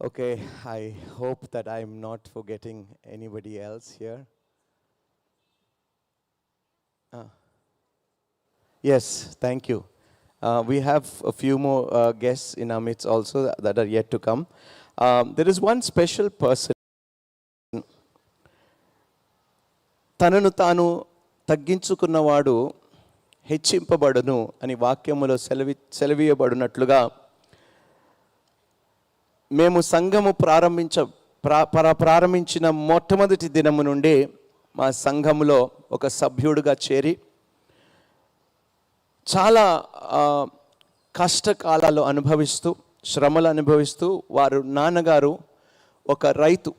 Okay, I hope that I'm not forgetting anybody else here. Yes, thank you. We have a few more guests in our midst also that are yet to come. There is one special person. తనను తాను తగ్గించుకున్నవాడు హెచ్చింపబడును అని వాక్యములో సెలవీయబడినట్లుగా మేము సంఘము ప్రారంభించిన మొట్టమొదటి దినము నుండి మా సంఘములో ఒక సభ్యుడిగా చేరి చాలా కష్టకాలాలు అనుభవిస్తూ శ్రమలు అనుభవిస్తూ వారు నాన్నగారు ఒక రైతు.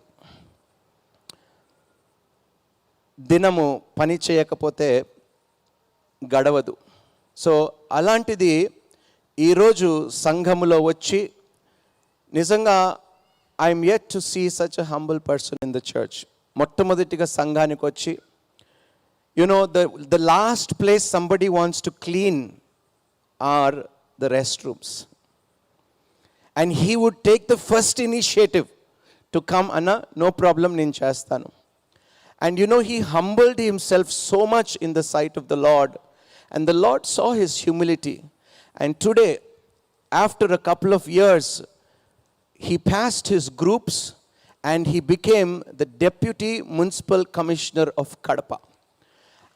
దినము పని చేయకపోతే గడవదు. సో అలాంటిది ఈరోజు సంఘములో వచ్చి నిజంగా I'm yet to see such a humble person in the church. మొట్టమొదటిగా సంఘానికి వచ్చి the last place somebody wants to clean are the restrooms. And he would take the first initiative to come, Anna, no problem, నేను చేస్తాను. And he humbled himself so much in the sight of the Lord. And the Lord saw his humility. And today, after a couple of years, he passed his groups and he became the Deputy Municipal Commissioner of Kadapa.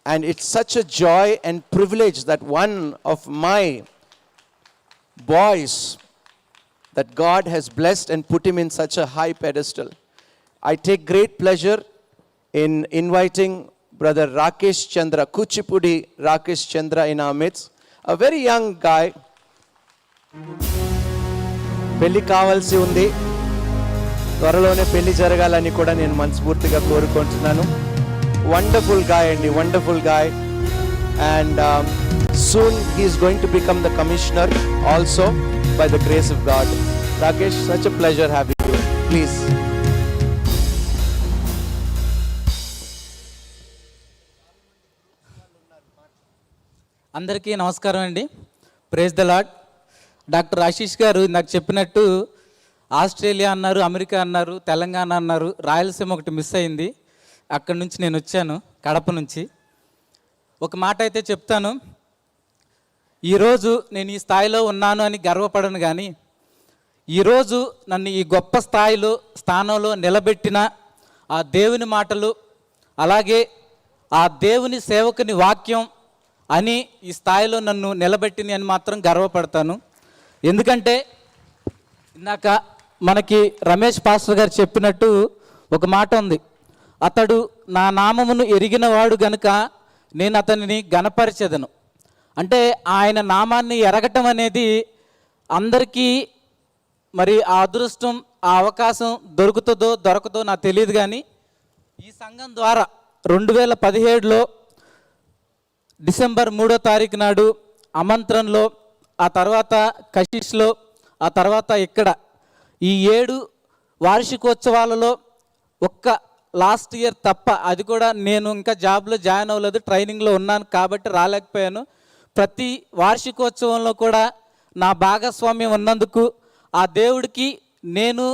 And it's such a joy and privilege that one of my boys that God has blessed and put him in such a high pedestal. I take great pleasure in inviting Brother Rakesh Chandra, Kuchipudi Rakesh Chandra in our midst, a very young guy. పెళ్లి కావాల్సి ఉంది, త్వరలోనే పెళ్లి జరగాలని కూడా నేను మనస్ఫూర్తిగా కోరుకుంటున్నాను. Wonderful guy, and wonderful guy, and soon he is going to become the commissioner also by the grace of God. Rakesh, such a pleasure having you. Please. అందరికీ నమస్కారం అండి. Praise the lord. Doctor Ashish garu నాకు చెప్పినట్టు Australia అన్నారు, America అన్నారు, తెలంగాణ అన్నారు, రాయలసీమ ఒకటి miss అయింది. అక్కడి నుంచి నేను వచ్చాను, కడప నుంచి. ఒక మాట అయితే చెప్తాను, ఈరోజు నేను ఈ స్థాయిలో ఉన్నాను అని గర్వపడను, కానీ ఈరోజు నన్ను ఈ గొప్ప స్థానంలో నిలబెట్టిన ఆ దేవుని మాటలు, అలాగే ఆ దేవుని సేవకుని వాక్యం అని ఈ స్థాయిలో నన్ను నిలబెట్టింది అని మాత్రం గర్వపడతాను. ఎందుకంటే ఇందాక మనకి రమేష్ పాస్టర్ గారు చెప్పినట్టు ఒక మాట ఉంది, అతడు నా నామమును ఎరిగిన వాడు గనుక నేను అతనిని గణపరిచెదను. అంటే ఆయన నామాన్ని ఎరగటం అనేది అందరికీ మరి ఆ అదృష్టం, ఆ అవకాశం దొరుకుతుందో దొరకదో నాకు తెలియదు, కానీ ఈ సంఘం ద్వారా 2017లో డిసెంబర్ 3వ తారీఖు నాడు అమంత్రంలో, ఆ తర్వాత కశిష్లో, ఆ తర్వాత ఇక్కడ ఈ 7 వార్షికోత్సవాలలో ఒక్క లాస్ట్ ఇయర్ తప్ప, అది కూడా నేను ఇంకా జాబ్లో జాయిన్ అవ్వలేదు, ట్రైనింగ్లో ఉన్నాను కాబట్టి రాలేకపోయాను. ప్రతి వార్షికోత్సవంలో కూడా నా భాగస్వామ్యం ఉన్నందుకు, ఆ దేవుడికి నేను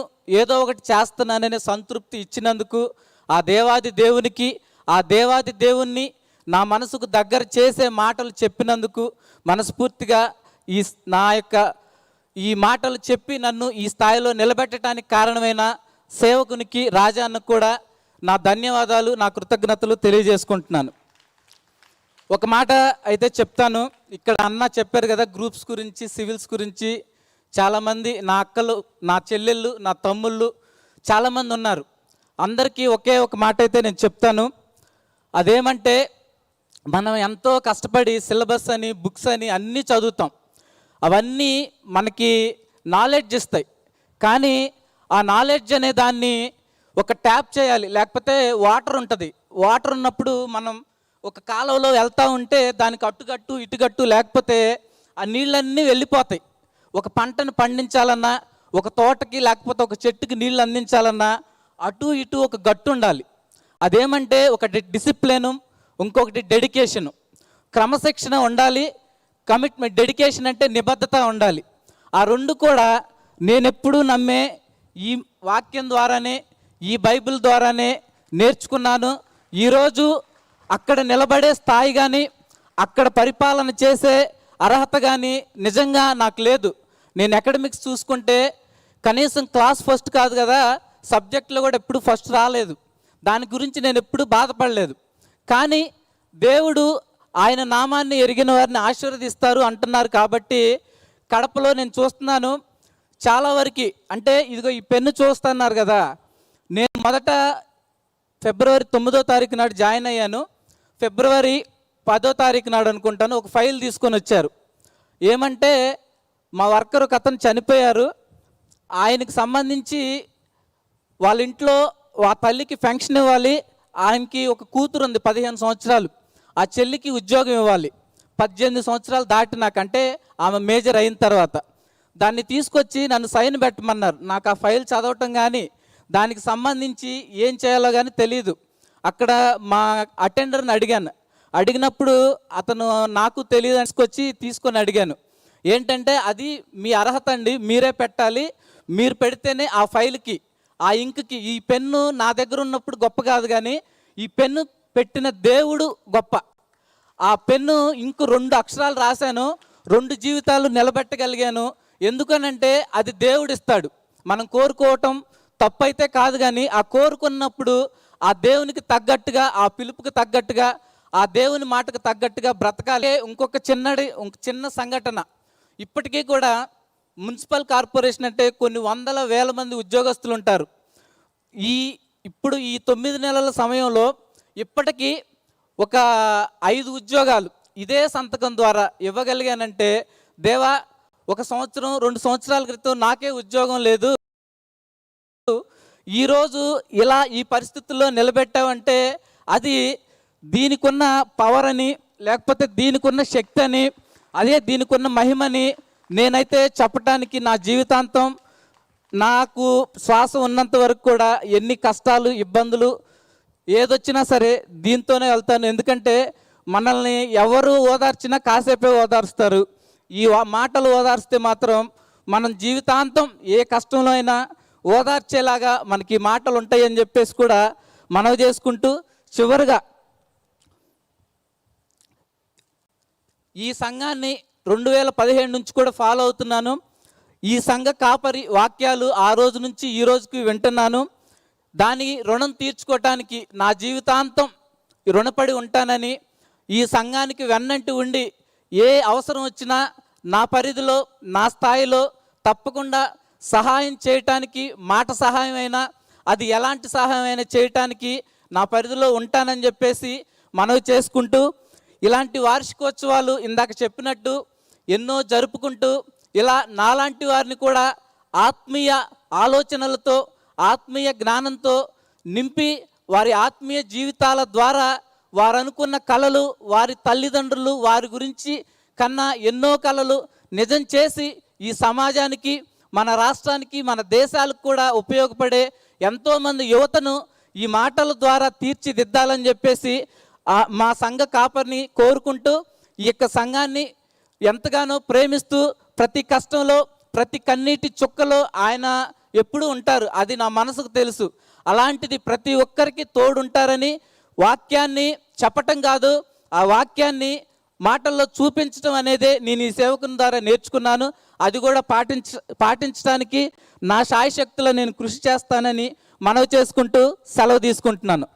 ఏదో ఒకటి చేస్తున్నాననే సంతృప్తి ఇచ్చినందుకు, ఆ దేవాది దేవునికి, ఆ దేవాది దేవుణ్ణి నా మనసుకు దగ్గర చేసే మాటలు చెప్పినందుకు మనస్ఫూర్తిగా ఈ మాటలు చెప్పి నన్ను ఈ స్థాయిలో నిలబెట్టడానికి కారణమైన సేవకునికి, రాజానికి కూడా నా ధన్యవాదాలు, నా కృతజ్ఞతలు తెలియజేసుకుంటున్నాను. ఒక మాట అయితే చెప్తాను, ఇక్కడ అన్న చెప్పారు కదా గ్రూప్స్ గురించి, సివిల్స్ గురించి. చాలామంది నా అక్కలు, నా చెల్లెళ్ళు, నా తమ్ముళ్ళు చాలామంది ఉన్నారు. అందరికీ ఒకే ఒక మాట అయితే నేను చెప్తాను, అదేమంటే మనం ఎంతో కష్టపడి సిలబస్ అని, బుక్స్ అని అన్నీ చదువుతాం. అవన్నీ మనకి నాలెడ్జ్ ఇస్తాయి, కానీ ఆ నాలెడ్జ్ అనే దాన్ని ఒక ట్యాప్ చేయాలి, లేకపోతే వాటర్ ఉంటుంది. వాటర్ ఉన్నప్పుడు మనం ఒక కాలువలో వెళ్తూ ఉంటే దానికి అటుగట్టు ఇటుగట్టు లేకపోతే ఆ నీళ్ళన్నీ వెళ్ళిపోతాయి. ఒక పంటను పండించాలన్నా, ఒక తోటకి లేకపోతే ఒక చెట్టుకి నీళ్ళు అందించాలన్నా అటు ఇటు ఒక గట్టు ఉండాలి. అదేమంటే ఒక డిసిప్లిను, ఇంకొకటి డెడికేషను. క్రమశిక్షణ ఉండాలి, కమిట్మెంట్, డెడికేషన్ అంటే నిబద్ధత ఉండాలి. ఆ రెండు కూడా నేను ఎప్పుడూ నమ్మే ఈ వాక్యం ద్వారానే, ఈ బైబిల్ ద్వారానే నేర్చుకున్నాను. ఈరోజు అక్కడ నిలబడే స్థాయి కానీ, అక్కడ పరిపాలన చేసే అర్హత కానీ నిజంగా నాకు లేదు. నేను అకాడమిక్స్ చూసుకుంటే కనీసం క్లాస్ ఫస్ట్ కాదు కదా, సబ్జెక్టులో కూడా ఎప్పుడు ఫస్ట్ రాలేదు. దాని గురించి నేను ఎప్పుడు బాధపడలేదు. కానీ దేవుడు ఆయన నామాన్ని ఎరిగిన వారిని ఆశీర్వదిస్తారు అంటున్నారు. కాబట్టి కడపలో నేను చూస్తున్నాను చాలా వరకు, అంటే ఇదిగో ఈ పెన్ను చూస్తున్నారు కదా, నేను మొదట ఫిబ్రవరి 9వ తారీఖు నాడు జాయిన్ అయ్యాను. ఫిబ్రవరి 10వ తారీఖు నాడు అనుకుంటాను ఒక ఫైల్ తీసుకొని వచ్చారు. ఏమంటే మా వర్కర్ ఒక అతను చనిపోయారు. ఆయనకి సంబంధించి వాళ్ళ ఇంట్లో ఆ తల్లికి ఫంక్షన్ ఇవ్వాలి. ఆయనకి ఒక కూతురు ఉంది 15 సంవత్సరాలు. ఆ చెల్లికి ఉద్యోగం ఇవ్వాలి 18 సంవత్సరాలు దాటినాకంటే ఆమె మేజర్ అయిన తర్వాత. దాన్ని తీసుకొచ్చి నన్ను సైన్ పెట్టమన్నారు. నాకు ఆ ఫైల్ చదవటం కానీ దానికి సంబంధించి ఏం చేయాలో కానీ తెలియదు. అక్కడ మా అటెండర్ని అడిగినప్పుడు అతను నాకు తెలియదు తీసుకొని అడిగాను. ఏంటంటే అది మీ అర్హత అండి, మీరే పెట్టాలి, మీరు పెడితేనే ఆ ఫైల్కి, ఆ ఇంక్కి, ఈ పెన్ను నా దగ్గర ఉన్నప్పుడు గొప్ప కాదు కానీ ఈ పెన్ను పెట్టిన దేవుడు గొప్ప. ఆ పెన్ను ఇంకు 2 అక్షరాలు రాశాను, 2 జీవితాలు నిలబెట్టగలిగాను. ఎందుకనంటే అది దేవుడు ఇస్తాడు. మనం కోరుకోవటం తప్పైతే కాదు, కానీ ఆ కోరుకున్నప్పుడు ఆ దేవునికి తగ్గట్టుగా, ఆ పిలుపుకి తగ్గట్టుగా, ఆ దేవుని మాటకు తగ్గట్టుగా బ్రతకాలి. ఇంకొక చిన్న సంఘటన, ఇప్పటికీ కూడా మున్సిపల్ కార్పొరేషన్ అంటే కొన్ని వందల వేల మంది ఉద్యోగస్తులు ఉంటారు. ఇప్పుడు ఈ 9 నెలల సమయంలో ఇప్పటికీ ఒక 5 ఉద్యోగాలు ఇదే సంతకం ద్వారా ఇవ్వగలిగానంటే, దేవా ఒక సంవత్సరం 2 సంవత్సరాల క్రితం నాకే ఉద్యోగం లేదు, ఈరోజు ఇలా ఈ పరిస్థితుల్లో నిలబెట్టావంటే అది దీనికున్న పవర్ అని, లేకపోతే దీనికున్న శక్తి అని, అదే దీనికున్న మహిమని నేనైతే చెప్పటానికి నా జీవితాంతం, నాకు శ్వాస ఉన్నంత వరకు కూడా ఎన్ని కష్టాలు ఇబ్బందులు ఏదొచ్చినా సరే దీంతోనే వెళ్తాను. ఎందుకంటే మనల్ని ఎవరు ఓదార్చినా కాసేపే ఓదార్స్తారు. ఈ మాటలు ఓదార్స్తే మాత్రం మనం జీవితాంతం ఏ కష్టంలో అయినా ఓదార్చేలాగా మనకి మాటలు ఉంటాయని చెప్పేసి కూడా మనవి చేసుకుంటూ, చివరిగా ఈ సంఘాన్ని 2017 నుంచి కూడా ఫాలో అవుతున్నాను. ఈ సంఘ కాపరి వాక్యాలు ఆ రోజు నుంచి ఈ రోజుకి వింటున్నాను. దాని రుణం తీర్చుకోవటానికి నా జీవితాంతం రుణపడి ఉంటానని, ఈ సంఘానికి వెన్నంటి ఉండి ఏ అవసరం వచ్చినా నా పరిధిలో, నా స్థాయిలో తప్పకుండా సహాయం చేయటానికి, మాట సహాయం అయినా, అది ఎలాంటి సహాయం అయినా చేయటానికి నా పరిధిలో ఉంటానని చెప్పేసి మనవి చేసుకుంటూ, ఇలాంటి వార్షికోత్సవాలు ఇందాక చెప్పినట్టు ఎన్నో జరుపుకుంటూ, ఇలా నాలాంటి వారిని కూడా ఆత్మీయ ఆలోచనలతో, ఆత్మీయ జ్ఞానంతో నింపి, వారి ఆత్మీయ జీవితాల ద్వారా వారు అనుకున్న కలలు, వారి తల్లిదండ్రులు వారి గురించి కన్నా ఎన్నో కలలు నిజం చేసి ఈ సమాజానికి, మన రాష్ట్రానికి, మన దేశాలకు కూడా ఉపయోగపడే ఎంతోమంది యువతను ఈ మాటల ద్వారా తీర్చిదిద్దాలని చెప్పేసి మా సంఘ కాపరిని కోరుకుంటూ, ఈ యొక్క సంఘాన్ని ఎంతగానో ప్రేమిస్తూ, ప్రతి కష్టంలో, ప్రతి కన్నీటి చుక్కలో ఆయన ఎప్పుడూ ఉంటారు. అది నా మనసుకు తెలుసు. అలాంటిది ప్రతి ఒక్కరికి తోడుంటారని, వాక్యాన్ని చెప్పటం కాదు, ఆ వాక్యాన్ని మాటల్లో చూపించడం అనేదే నేను ఈ సేవకుని ద్వారా నేర్చుకున్నాను. అది కూడా పాటించడానికి నా శాయశక్తులో నేను కృషి చేస్తానని మనవి చేసుకుంటూ సెలవు తీసుకుంటున్నాను.